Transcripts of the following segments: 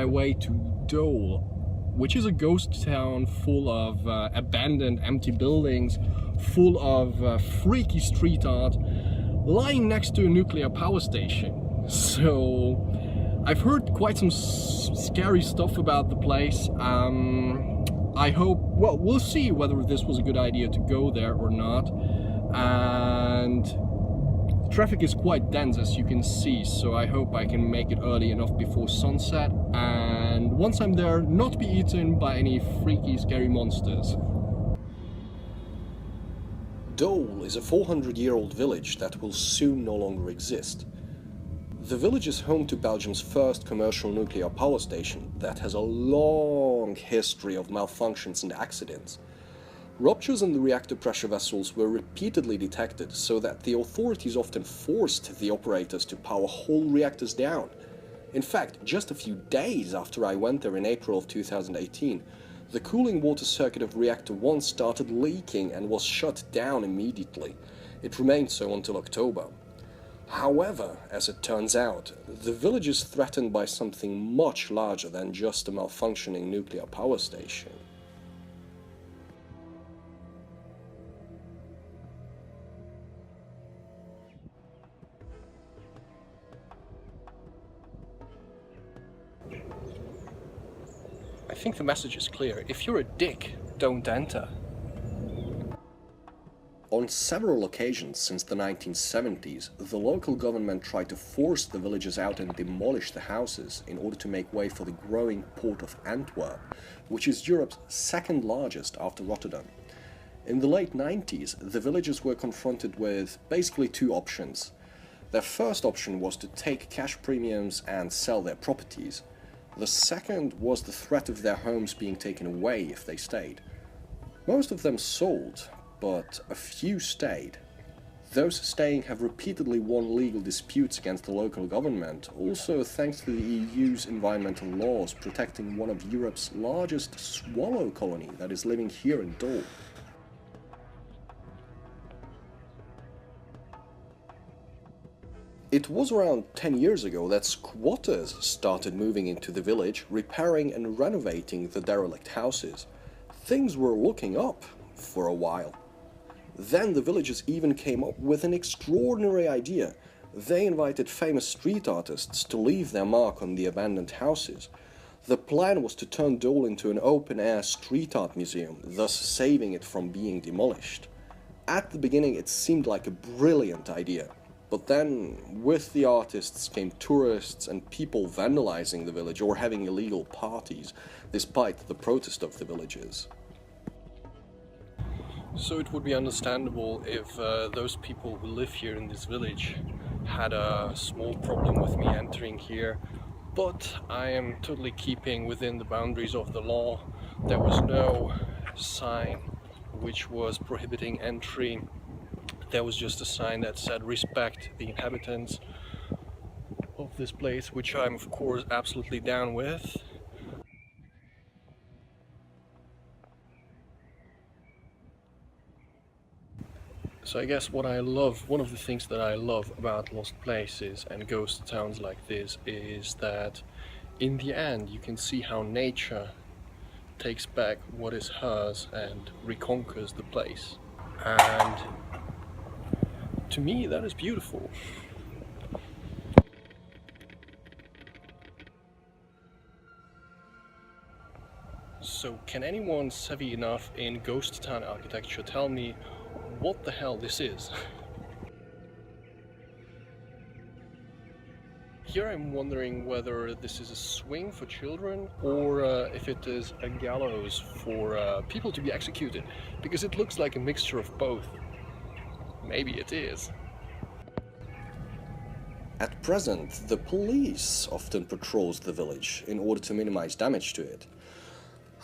way to Doel, which is a ghost town full of abandoned empty buildings, full of freaky street art, lying next to a nuclear power station. So I've heard quite some scary stuff about the place. I hope, well, we'll see whether this was a good idea to go there or not. And traffic is quite dense, as you can see, so I hope I can make it early enough before sunset, and once I'm there, not be eaten by any freaky, scary monsters. Doel is a 400-year-old village that will soon no longer exist. The village is home to Belgium's first commercial nuclear power station that has a long history of malfunctions and accidents. Ruptures in the reactor pressure vessels were repeatedly detected, so that the authorities often forced the operators to power whole reactors down. In fact, just a few days after I went there in April of 2018, the cooling water circuit of reactor 1 started leaking and was shut down immediately. It remained so until October. However, as it turns out, the village is threatened by something much larger than just a malfunctioning nuclear power station. I think the message is clear. If you're a dick, don't enter. On several occasions since the 1970s, the local government tried to force the villagers out and demolish the houses in order to make way for the growing port of Antwerp, which is Europe's second largest after Rotterdam. In the late 90s, the villagers were confronted with basically two options. Their first option was to take cash premiums and sell their properties. The second was the threat of their homes being taken away if they stayed. Most of them sold, but a few stayed. Those staying have repeatedly won legal disputes against the local government, also thanks to the EU's environmental laws protecting one of Europe's largest swallow colony that is living here in Doel. It was around 10 years ago that squatters started moving into the village, repairing and renovating the derelict houses. Things were looking up for a while. Then the villagers even came up with an extraordinary idea. They invited famous street artists to leave their mark on the abandoned houses. The plan was to turn Doel into an open-air street art museum, thus saving it from being demolished. At the beginning it seemed like a brilliant idea. But then, with the artists came tourists and people vandalizing the village or having illegal parties, despite the protest of the villagers. So it would be understandable if those people who live here in this village had a small problem with me entering here, but I am totally keeping within the boundaries of the law. There was no sign which was prohibiting entry. There was just a sign that said respect the inhabitants of this place, which I'm of course absolutely down with. So I guess one of the things that I love about lost places and ghost towns like this is that in the end you can see how nature takes back what is hers and reconquers the place. And to me that is beautiful. So can anyone savvy enough in ghost town architecture tell me what the hell this is? Here I'm wondering whether this is a swing for children or if it is a gallows for people to be executed, because it looks like a mixture of both. Maybe it is. At present, the police often patrols the village in order to minimize damage to it.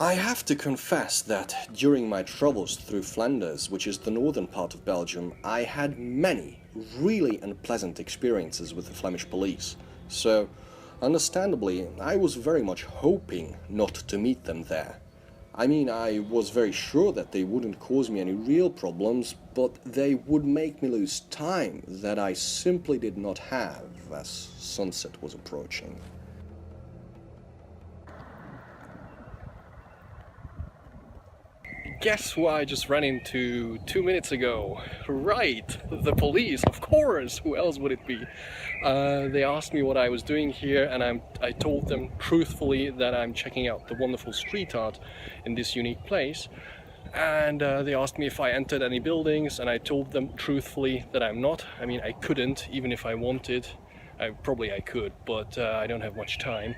I have to confess that during my travels through Flanders, which is the northern part of Belgium, I had many really unpleasant experiences with the Flemish police. So, understandably, I was very much hoping not to meet them there. I mean, I was very sure that they wouldn't cause me any real problems, but they would make me lose time that I simply did not have as sunset was approaching. guess who I just ran into 2 minutes ago? Right, the police, of course, who else would it be? They asked me what I was doing here, and I told them truthfully that I'm checking out the wonderful street art in this unique place. And they asked me if I entered any buildings, and I told them truthfully that I'm not. I mean, I couldn't, even if I wanted. Probably I could, but I don't have much time.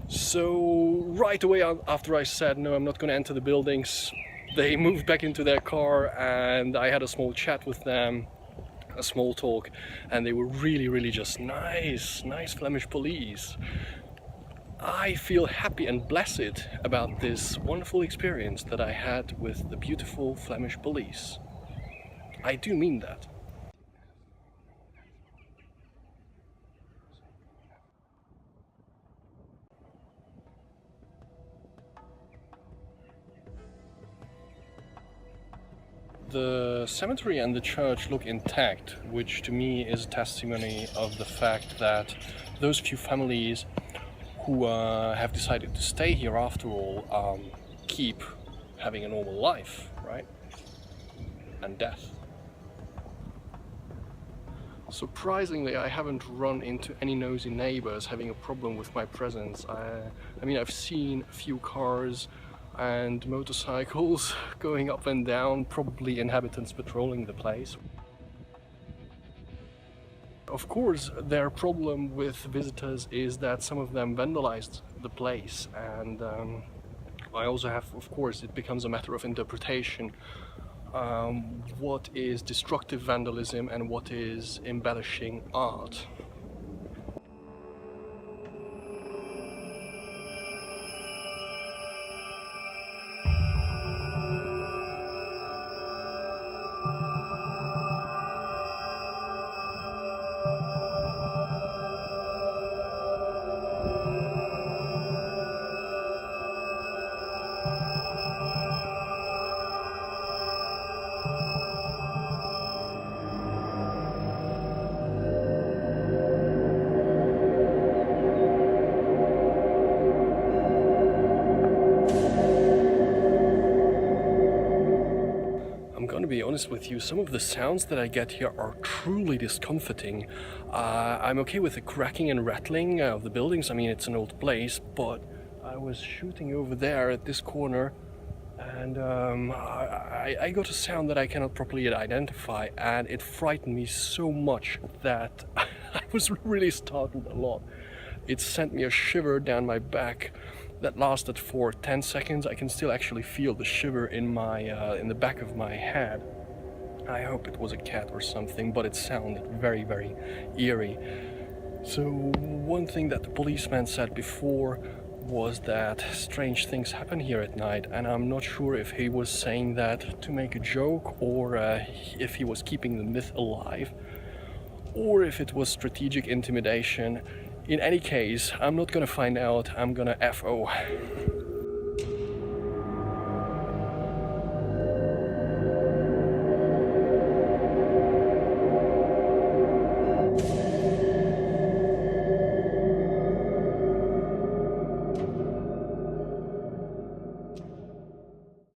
So right away after I said no, I'm not going to enter the buildings, they moved back into their car, and I had a small chat with them, a small talk, and they were really just nice Flemish police. I feel happy and blessed about this wonderful experience that I had with the beautiful Flemish police. I do mean that. The cemetery and the church look intact, which to me is a testimony of the fact that those few families who have decided to stay here after all keep having a normal life, right? And death. Surprisingly, I haven't run into any nosy neighbors having a problem with my presence. I mean, I've seen a few cars and motorcycles going up and down, probably inhabitants patrolling the place. Of course, their problem with visitors is that some of them vandalized the place, and I also have, of course, it becomes a matter of interpretation. What is destructive vandalism and what is embellishing art? To be honest with you, some of the sounds that I get here are truly discomforting. I'm okay with the cracking and rattling of the buildings. I mean, it's an old place, but I was shooting over there at this corner, and I got a sound that I cannot properly identify, and it frightened me so much that I was really startled a lot. It sent me a shiver down my back that lasted for 10 seconds. I can still actually feel the shiver in the back of my head. I hope it was a cat or something, but it sounded very eerie. So one thing that the policeman said before was that strange things happen here at night, and I'm not sure if he was saying that to make a joke, or if he was keeping the myth alive, or if it was strategic intimidation. In any case, I'm not gonna find out, I'm gonna FO.